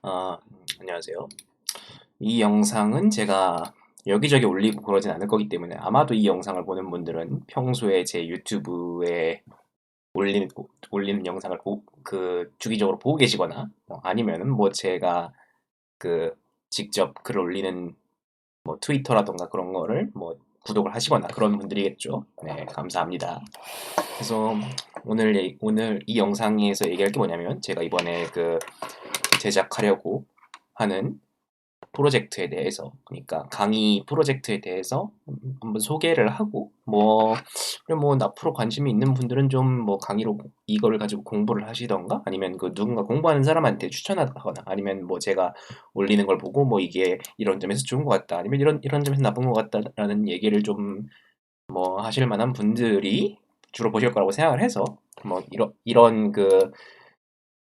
안녕하세요. 이 영상은 제가 여기저기 올리고 그러진 않을 거기 때문에 아마도 이 영상을 보는 분들은 평소에 제 유튜브에 올리는, 올리는 영상을 주기적으로 보고 계시거나 아니면은 뭐 제가 그 직접 글 올리는 뭐 트위터라던가 그런 거를 뭐 구독을 하시거나 그런 분들이겠죠. 네, 감사합니다. 그래서 오늘 이 영상에서 얘기할 게 뭐냐면 제가 이번에 제작하려고 하는 프로젝트에 대해서, 그러니까 강의 프로젝트에 대해서 한번 소개를 하고, 그래 앞으로 관심이 있는 분들은 좀 강의로 이거를 가지고 공부를 하시던가, 아니면 누군가 공부하는 사람한테 추천하거나, 아니면 제가 올리는 걸 보고 이게 이런 점에서 좋은 것 같다, 아니면 이런 점에서 나쁜 것 같다라는 얘기를 좀 하실 만한 분들이 주로 보실 거라고 생각을 해서 이런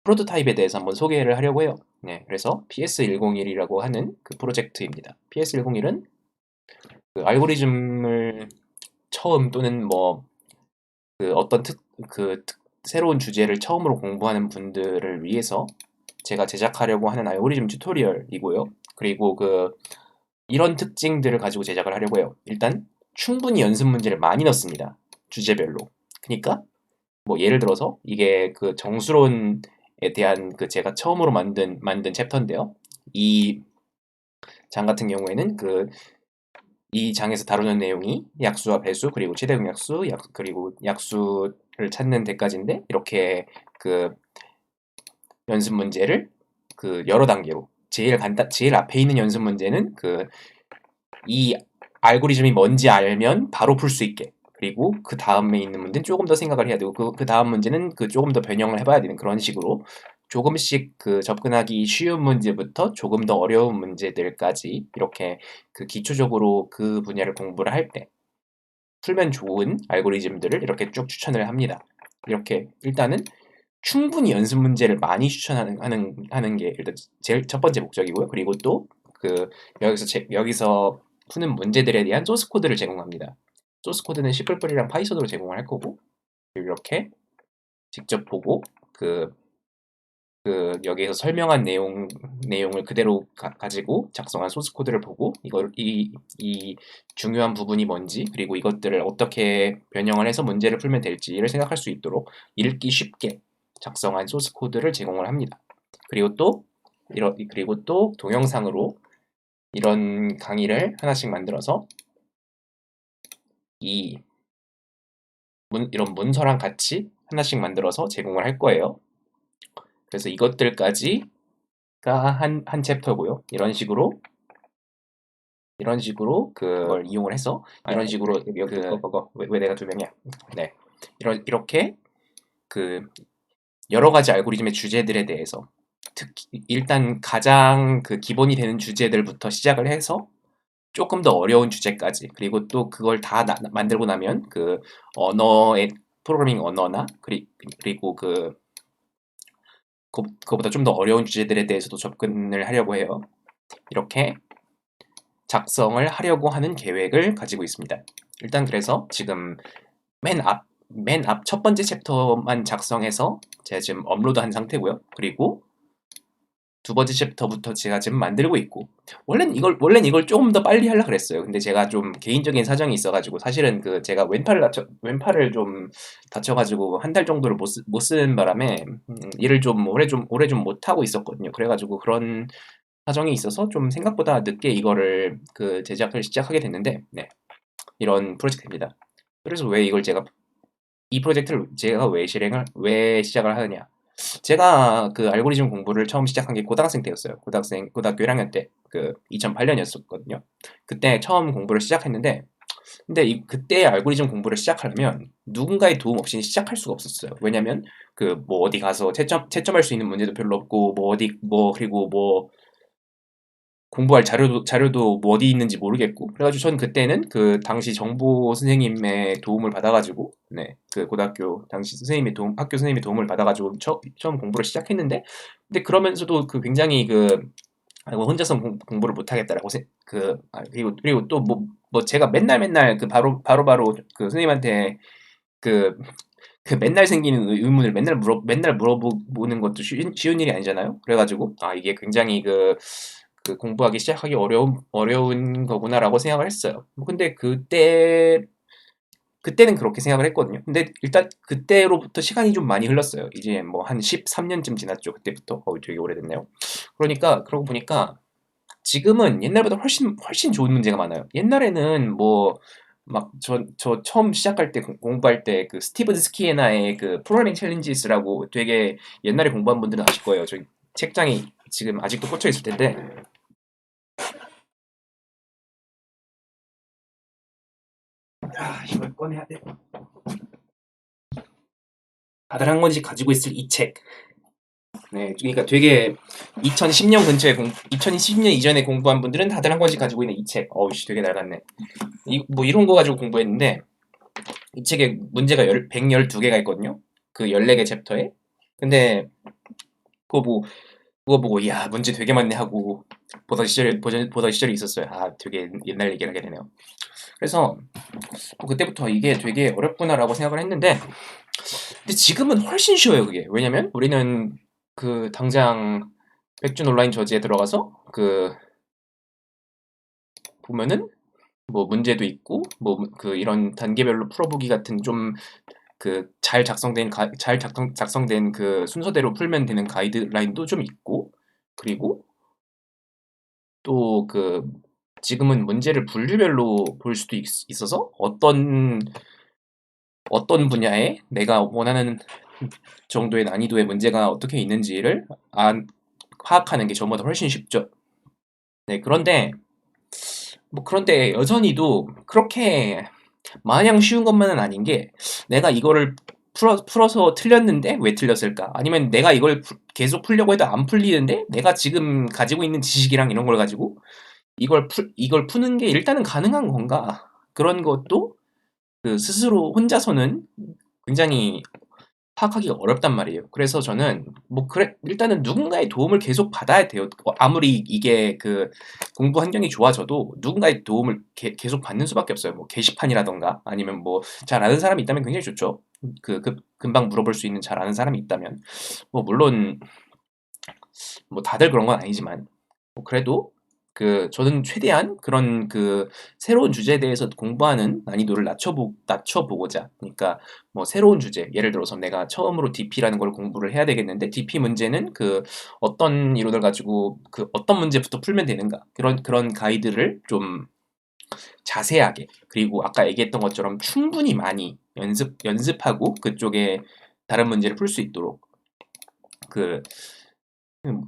프로토타입에 대해서 한번 소개를 하려고 해요. 네, 그래서 PS101이라고 하는 그 프로젝트입니다. PS101은 그 알고리즘을 처음 또는 어떤 새로운 주제를 처음으로 공부하는 분들을 위해서 제가 제작하려고 하는 알고리즘 튜토리얼이고요. 그리고 이런 특징들을 가지고 제작을 하려고 해요. 일단 충분히 연습 문제를 많이 넣습니다. 주제별로. 그러니까 예를 들어서 이게 정수론에 대한 제가 처음으로 만든 챕터인데요. 이 장 같은 경우에는 이 장에서 다루는 내용이 약수와 배수 그리고 최대중 약수 그리고 약수를 찾는 데까지인데, 이렇게 그 연습 문제를 여러 단계로 제일 앞에 있는 연습 문제는 이 알고리즘이 뭔지 알면 바로 풀 수 있게, 그리고 그 다음에 있는 문제는 조금 더 생각을 해야 되고 그 다음 문제는 조금 더 변형을 해봐야 되는, 그런 식으로 조금씩 접근하기 쉬운 문제부터 조금 더 어려운 문제들까지 이렇게 기초적으로 그 분야를 공부를 할 때 풀면 좋은 알고리즘들을 이렇게 쭉 추천을 합니다. 이렇게 일단은 충분히 연습 문제를 많이 하는 게 일단 제일 첫 번째 목적이고요. 그리고 또 여기서 푸는 문제들에 대한 소스 코드를 제공합니다. 소스 코드는 C++이랑 파이썬으로 제공을 할 거고, 이렇게 직접 보고 여기에서 설명한 내용을 그대로 가지고 작성한 소스 코드를 보고 이 중요한 부분이 뭔지, 그리고 이것들을 어떻게 변형을 해서 문제를 풀면 될지를 생각할 수 있도록 읽기 쉽게 작성한 소스 코드를 제공을 합니다. 그리고 또 동영상으로 이런 강의를 하나씩 만들어서 이런 문서랑 같이 하나씩 만들어서 제공을 할 거예요. 그래서 이것들까지가 한 챕터고요. 이런 식으로 그걸 이용을 해서 이런 식으로 왜 내가 두 명이야? 네, 이렇게 여러 가지 알고리즘의 주제들에 대해서 특히 일단 가장 기본이 되는 주제들부터 시작을 해서 조금 더 어려운 주제까지, 그리고 또 그걸 다 만들고 나면 언어의 프로그래밍 언어나 그리고 그거보다 좀 더 어려운 주제들에 대해서도 접근을 하려고 해요. 이렇게 작성을 하려고 하는 계획을 가지고 있습니다. 일단 그래서 지금 맨 앞 첫 번째 챕터만 작성해서 제가 지금 업로드한 상태고요. 그리고 두 번째 챕터부터 제가 지금 만들고 있고, 원래는 이걸 조금 더 빨리 하려고 그랬어요. 근데 제가 좀 개인적인 사정이 있어가지고, 사실은 제가 왼팔을 좀 다쳐가지고 한 달 정도를 못 쓰는 바람에 일을 좀 오래 좀 못 하고 있었거든요. 그래가지고 그런 사정이 있어서 좀 생각보다 늦게 이거를 제작을 시작하게 됐는데, 네, 이런 프로젝트입니다. 그래서 이 프로젝트를 제가 왜 시작을 하느냐? 제가 알고리즘 공부를 처음 시작한 게 고등학생 때였어요. 고등학교 1학년 때, 2008년이었거든요. 그때 처음 공부를 시작했는데, 근데 그때 알고리즘 공부를 시작하려면 누군가의 도움 없이 시작할 수가 없었어요. 왜냐면 어디 가서 채점할 수 있는 문제도 별로 없고, 그리고 공부할 자료도 어디 있는지 모르겠고, 그래가지고 전 그때는 당시 정보 선생님의 도움을 받아가지고, 네, 고등학교 당시 학교 선생님의 도움을 받아가지고 처음 공부를 시작했는데, 근데 그러면서도 굉장히 혼자서 공부를 못하겠다라고 그리고 또 제가 맨날 바로 선생님한테 그 맨날 생기는 의문을 맨날 물어보는 것도 쉬운 일이 아니잖아요. 그래가지고 아 이게 굉장히 그 공부하기 시작하기 어려운 거구나라고 생각을 했어요. 뭐 근데 그때는 그렇게 생각을 했거든요. 근데 일단 그때로부터 시간이 좀 많이 흘렀어요. 이제 뭐 한 13년쯤 지났죠. 그때부터. 되게 오래됐네요. 그러니까 그러고 보니까 지금은 옛날보다 훨씬 좋은 문제가 많아요. 옛날에는 뭐 막 저 처음 시작할 때 공부할 때 그 스티븐 스키에나의 그 프로그래밍 챌린지스라고 되게 옛날에 공부한 분들은 아실 거예요. 저기 책장이 지금 아직도 꽂혀 있을 텐데 이걸 꺼내야 돼. 다들 한 권씩 가지고 있을 이 책. 네, 그러니까 되게 2010년 이전에 공부한 분들은 다들 한 권씩 가지고 있는 이 책. 어우씨, 되게 낡았네. 뭐 이런 거 가지고 공부했는데 이 책에 문제가 112개가 있거든요. 그 14개 챕터에. 근데 그거 보고 그거 보고 야 문제 되게 많네 하고 보던 시절이 있었어요. 아 되게 옛날 얘기를 하게 되네요. 그래서 뭐 그때부터 이게 되게 어렵구나라고 생각을 했는데 근데 지금은 훨씬 쉬워요 그게. 왜냐면 우리는 그 당장 백준 온라인 저지에 들어가서 그 보면은 뭐 문제도 있고 뭐 그 이런 단계별로 풀어보기 같은 좀 그 잘 작성된 그 순서대로 풀면 되는 가이드라인도 좀 있고 그리고 또 지금은 문제를 분류별로 볼 수도 있어서 어떤 분야에 내가 원하는 정도의 난이도의 문제가 어떻게 있는지를 파악하는 게 전보다 훨씬 쉽죠. 네, 그런데 여전히도 그렇게 마냥 쉬운 것만은 아닌 게 내가 이거를 풀어서 틀렸는데 왜 틀렸을까? 아니면 내가 이걸 계속 풀려고 해도 안 풀리는데 내가 지금 가지고 있는 지식이랑 이런 걸 가지고 이걸 푸는 게 일단은 가능한 건가? 그런 것도 그 스스로 혼자서는 굉장히 파악하기가 어렵단 말이에요. 그래서 저는 뭐 그래 일단은 누군가의 도움을 계속 받아야 돼요. 아무리 이게 그 공부 환경이 좋아져도 누군가의 도움을 계속 받는 수밖에 없어요. 뭐 게시판이라던가 아니면 뭐 잘 아는 사람이 있다면 굉장히 좋죠. 금방 물어볼 수 있는 잘 아는 사람이 있다면 뭐 물론 뭐 다들 그런 건 아니지만 뭐 그래도 저는 최대한 그런 새로운 주제에 대해서 공부하는 난이도를 낮춰보고자. 그러니까 뭐 새로운 주제, 예를 들어서 내가 처음으로 DP라는 걸 공부를 해야 되겠는데 DP 문제는 어떤 이론을 가지고 어떤 문제부터 풀면 되는가 그런 가이드를 좀 자세하게 그리고 아까 얘기했던 것처럼 충분히 많이 연습하고 그쪽에 다른 문제를 풀 수 있도록 그 음,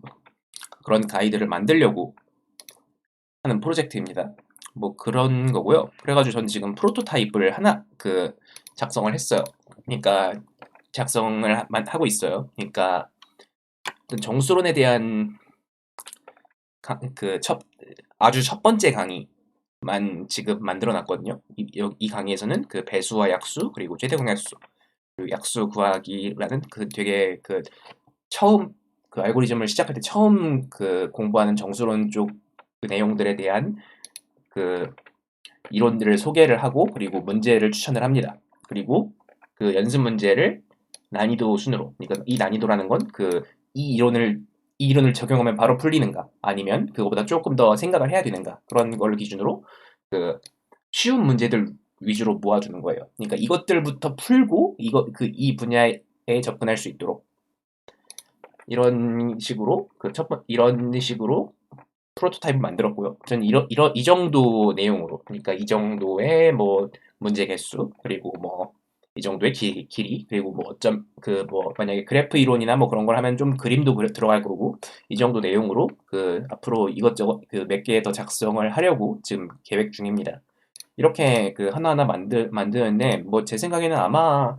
그런 가이드를 만들려고 하는 프로젝트입니다. 뭐 그런 거고요. 그래가지고 전 지금 프로토타입을 하나 작성을 했어요. 그러니까 작성을 하고 있어요. 그러니까 어떤 정수론에 대한 아주 첫 번째 강의만 지금 만들어 놨거든요. 이 강의에서는 그 배수와 약수 그리고 최대공약수 그리고 약수 구하기라는 되게 처음 알고리즘을 시작할 때 처음 공부하는 정수론 쪽 내용들에 대한 그 이론들을 소개를 하고 그리고 문제를 추천을 합니다. 그리고 그 연습 문제를 난이도 순으로 그러니까 이 난이도라는 건 이 이론을 적용하면 바로 풀리는가 아니면 그거보다 조금 더 생각을 해야 되는가 그런 걸 기준으로 그 쉬운 문제들 위주로 모아주는 거예요. 그러니까 이것들부터 풀고 이 분야에 접근할 수 있도록 이런 식으로 프로토타입을 만들었고요. 저는 이 정도 내용으로, 그러니까 이 정도의 뭐 문제 개수, 그리고 뭐 이 정도의 길이, 그리고 뭐 만약에 그래프 이론이나 뭐 그런 걸 하면 좀 그림도 들어갈 거고, 이 정도 내용으로 앞으로 이것저것 몇 개 더 작성을 하려고 지금 계획 중입니다. 이렇게 하나하나 만드는데, 뭐 제 생각에는 아마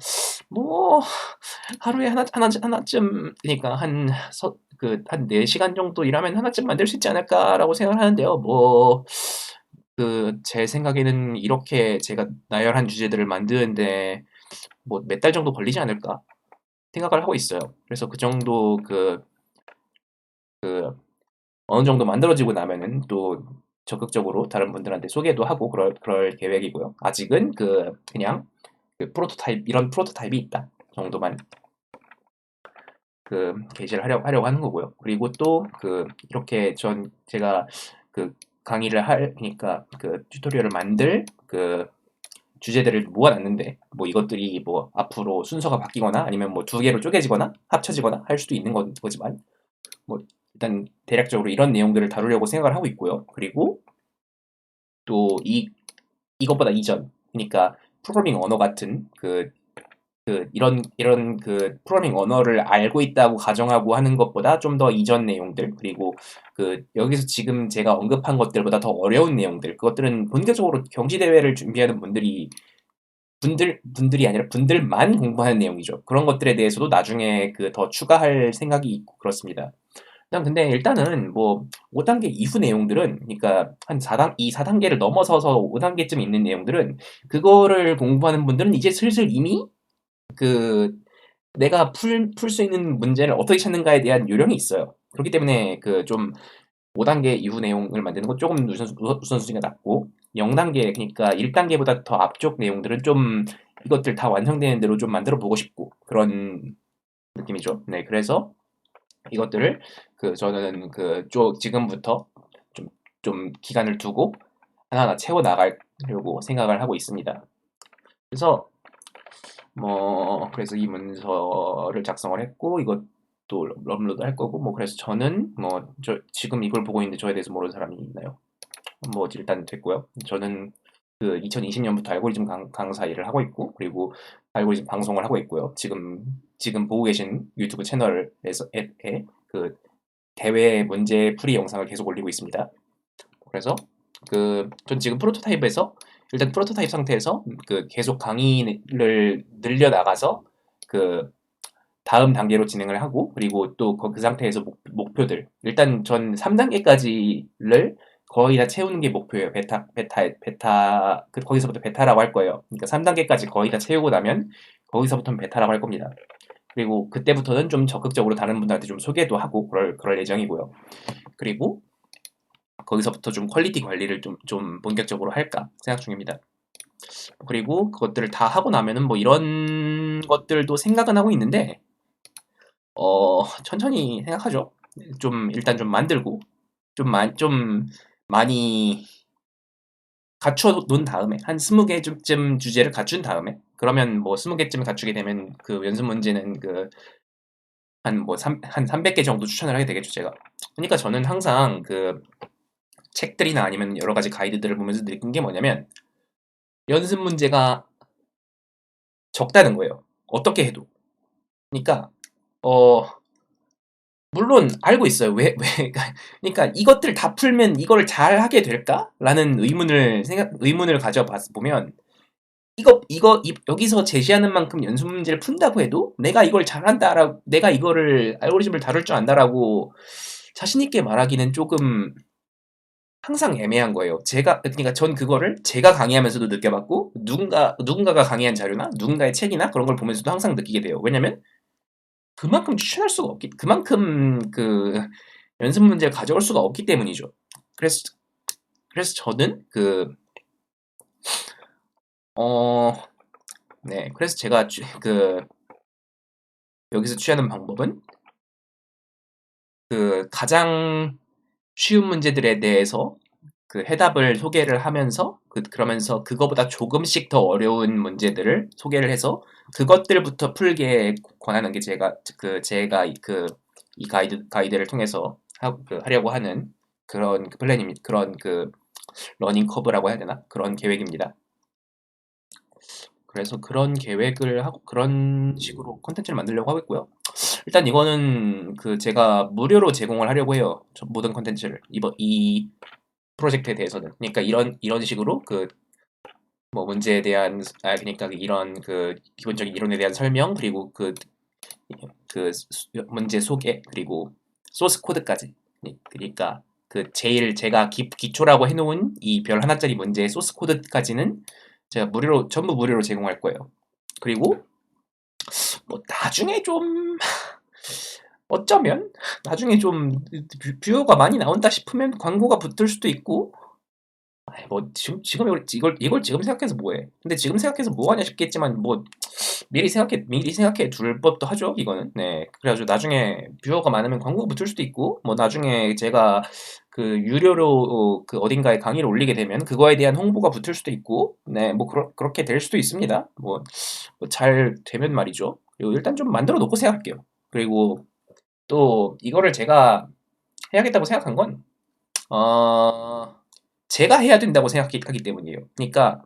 뭐 하루에 하나쯤, 그러니까 한 4시간 정도 일하면 하나쯤 만들 수 있지 않을까라고 생각을 하는데요. 뭐, 제 생각에는 이렇게 제가 나열한 주제들을 만드는데, 뭐, 몇 달 정도 걸리지 않을까 생각을 하고 있어요. 그래서 그 정도, 어느 정도 만들어지고 나면은 또 적극적으로 다른 분들한테 소개도 하고 그럴 계획이고요. 아직은 그냥 이런 프로토타입이 있다. 정도만 게시를 하려고 하는 거고요. 그리고 또 이렇게 제가 강의를 그러니까 튜토리얼을 만들 주제들을 모아놨는데, 뭐 이것들이 뭐 앞으로 순서가 바뀌거나 아니면 뭐 두 개로 쪼개지거나 합쳐지거나 할 수도 있는 거지만, 뭐 일단 대략적으로 이런 내용들을 다루려고 생각을 하고 있고요. 그리고 또 이것보다 이전, 그러니까 프로그래밍 언어 같은 이런 프로그래밍 언어를 알고 있다고 가정하고 하는 것보다 좀 더 이전 내용들, 그리고 여기서 지금 제가 언급한 것들보다 더 어려운 내용들, 그것들은 본격적으로 경시대회를 준비하는 분들이 아니라 분들만 공부하는 내용이죠. 그런 것들에 대해서도 나중에 더 추가할 생각이 있고 그렇습니다. 근데 일단은 뭐 5단계 이후 내용들은, 그러니까 한 4단계를 넘어서서 5단계쯤 있는 내용들은, 그거를 공부하는 분들은 이제 슬슬 이미 내가 풀 수 있는 문제를 어떻게 찾는가에 대한 요령이 있어요. 그렇기 때문에 좀 5단계 이후 내용을 만드는 건 조금 우선순위가 낮고, 0단계, 그러니까 1단계보다 더 앞쪽 내용들은 좀 이것들 다 완성되는 대로 좀 만들어 보고 싶고 그런 느낌이죠. 네, 그래서 이것들을 저는 지금부터 좀 기간을 두고 하나하나 채워 나가려고 생각을 하고 있습니다. 그래서 그래서 이 문서를 작성을 했고, 이것도 업로드 할 거고, 그래서 저는 지금 이걸 보고 있는데 저에 대해서 모르는 사람이 있나요? 일단 됐고요. 저는 2020년부터 알고리즘 강사 일을 하고 있고, 그리고 알고리즘 방송을 하고 있고요. 지금 보고 계신 유튜브 채널에서 대회 문제 풀이 영상을 계속 올리고 있습니다. 그래서 전 지금 일단 프로토타입 상태에서 계속 강의를 늘려 나가서 다음 단계로 진행을 하고, 그리고 또 그 상태에서 목표들, 일단 전 3단계까지를 거의 다 채우는 게 목표예요. 거기서부터 베타라고 할 거예요. 그러니까 3단계까지 거의 다 채우고 나면 거기서부터는 베타라고 할 겁니다. 그리고 그때부터는 좀 적극적으로 다른 분들한테 좀 소개도 하고 그럴 예정이고요. 그리고 거기서부터 좀 퀄리티 관리를 좀 본격적으로 할까 생각 중입니다. 그리고 그것들을 다 하고 나면은 뭐 이런 것들도 생각은 하고 있는데, 천천히 생각하죠. 일단 좀 만들고 좀 많이 갖춰 놓은 다음에, 한 20개쯤 주제를 갖춘 다음에, 그러면 뭐 20개쯤 갖추게 되면 연습 문제는 한 300개 정도 추천을 하게 되겠죠, 제가. 그러니까 저는 항상 책들이나 아니면 여러 가지 가이드들을 보면서 느낀 게 뭐냐면, 연습 문제가 적다는 거예요. 어떻게 해도. 그러니까 물론 알고 있어요. 그러니까 이것들 다 풀면 이걸 잘 하게 될까? 라는 의문을 보면, 여기서 제시하는 만큼 연습 문제를 푼다고 해도 내가 이걸 내가 이거를 알고리즘을 다룰 줄 안다라고 자신있게 말하기는 조금 항상 애매한 거예요. 그러니까 전 그거를 제가 강의하면서도 느껴봤고, 누군가가 강의한 자료나 누군가의 책이나 그런 걸 보면서도 항상 느끼게 돼요. 왜냐면 그만큼 그만큼 연습 문제를 가져올 수가 없기 때문이죠. 그래서 저는 네, 그래서 제가 여기서 취하는 방법은 가장 쉬운 문제들에 대해서 해답을 소개를 하면서, 그러면서 그거보다 조금씩 더 어려운 문제들을 소개를 해서 그것들부터 풀게 권하는 게 제가 이 가이드를 통해서 하려고 하는 그런 플랜입니다. 그런 러닝 커브라고 해야 되나? 그런 계획입니다. 그래서 그런 계획을 하고 그런 식으로 콘텐츠를 만들려고 하고 있고요. 일단 이거는 제가 무료로 제공을 하려고 해요. 모든 콘텐츠를 이 프로젝트에 대해서는. 그러니까 이런 식으로 뭐 문제에 대한, 그러니까 이런 기본적인 이론에 대한 설명, 그리고 문제 소개, 그리고 소스 코드까지. 그러니까 제일 제가 기초라고 해놓은 이 별 하나짜리 문제의 소스 코드까지는 제가 전부 무료로 제공할 거예요. 그리고 뭐 나중에 좀 어쩌면 나중에 좀 뷰어가 많이 나온다 싶으면 광고가 붙을 수도 있고, 뭐 지금 이걸 지금 생각해서 뭐해? 근데 지금 생각해서 뭐하냐 싶겠지만, 뭐 미리 생각해 둘 법도 하죠, 이거는. 네. 그래가지고 나중에 뷰어가 많으면 광고가 붙을 수도 있고, 뭐 나중에 제가 그 유료로 그 어딘가에 강의를 올리게 되면 그거에 대한 홍보가 붙을 수도 있고, 네, 뭐 그렇게 될 수도 있습니다. 잘 되면 말이죠. 그리고 일단 좀 만들어 놓고 생각할게요. 그리고 또 이거를 제가 해야겠다고 생각한 건, 어, 제가 해야 된다고 생각하기 때문이에요. 그러니까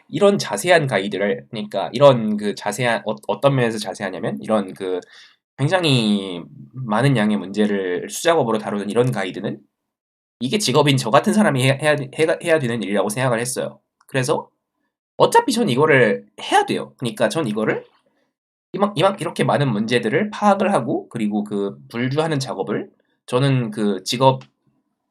이런 자세한 가이드를, 그러니까 이런 그 자세한 어떤 면에서 자세하냐면 이런 그 굉장히 많은 양의 문제를 수작업으로 다루는 이런 가이드는 이게 직업인 저 같은 사람이 해야 되는 일이라고 생각을 했어요. 그래서 어차피 전 이거를 해야 돼요. 그러니까 전 이거를 이렇게 많은 문제들을 파악을 하고, 그리고 그 분류하는 작업을 저는 그 직업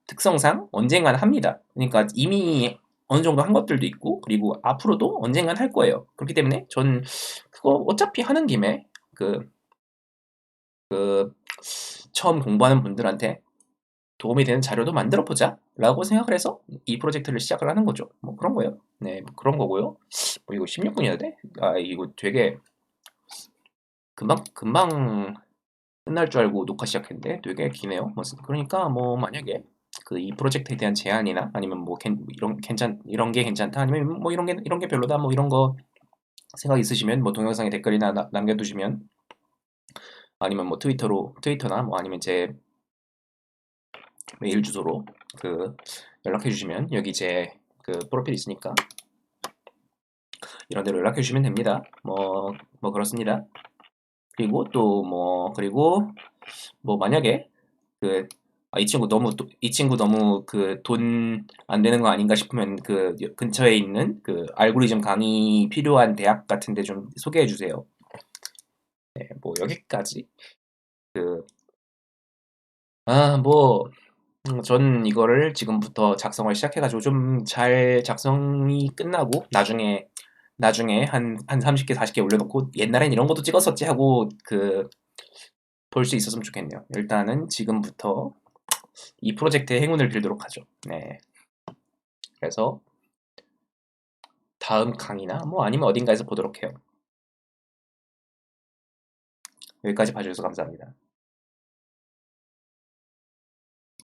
특성상 언젠간 합니다. 그러니까 이미 어느 정도 한 것들도 있고, 그리고 앞으로도 언젠간 할 거예요. 그렇기 때문에 전 그거 어차피 하는 김에 그 처음 공부하는 분들한테 도움이 되는 자료도 만들어 보자 라고 생각을 해서 이 프로젝트를 시작을 하는 거죠. 뭐 그런 거예요. 네, 뭐 그런 거고요. 이거 16분이어야 돼? 아, 이거 되게 금방 끝날 줄 알고 녹화 시작했는데 되게 기네요. 그러니까 뭐 만약에 그 이 프로젝트에 대한 제안이나 아니면 뭐 이런 게 괜찮다, 아니면 뭐 이런 게 별로다, 뭐 이런 거 생각 있으시면 뭐 동영상에 댓글이나 남겨두시면, 아니면 뭐 트위터나 뭐 아니면 제 메일 주소로 그 연락해 주시면, 여기 제 그 프로필 있으니까 이런 데로 연락해 주시면 됩니다. 뭐 그렇습니다. 그리고 또 그리고 뭐 만약에 그 이 친구 너무 그 돈 안 되는 거 아닌가 싶으면 그 근처에 있는 그 알고리즘 강의 필요한 대학 같은 데 좀 소개해 주세요. 네, 뭐 여기까지. 그 전 이거를 지금부터 작성을 시작해가지고 좀 잘 작성이 끝나고 나중에 한 30개, 40개 올려놓고 옛날엔 이런 것도 찍었었지 하고 그 볼 수 있었으면 좋겠네요. 일단은 지금부터 이 프로젝트의 행운을 빌도록 하죠. 네. 그래서 다음 강의나 뭐 아니면 어딘가에서 보도록 해요. 여기까지 봐주셔서 감사합니다.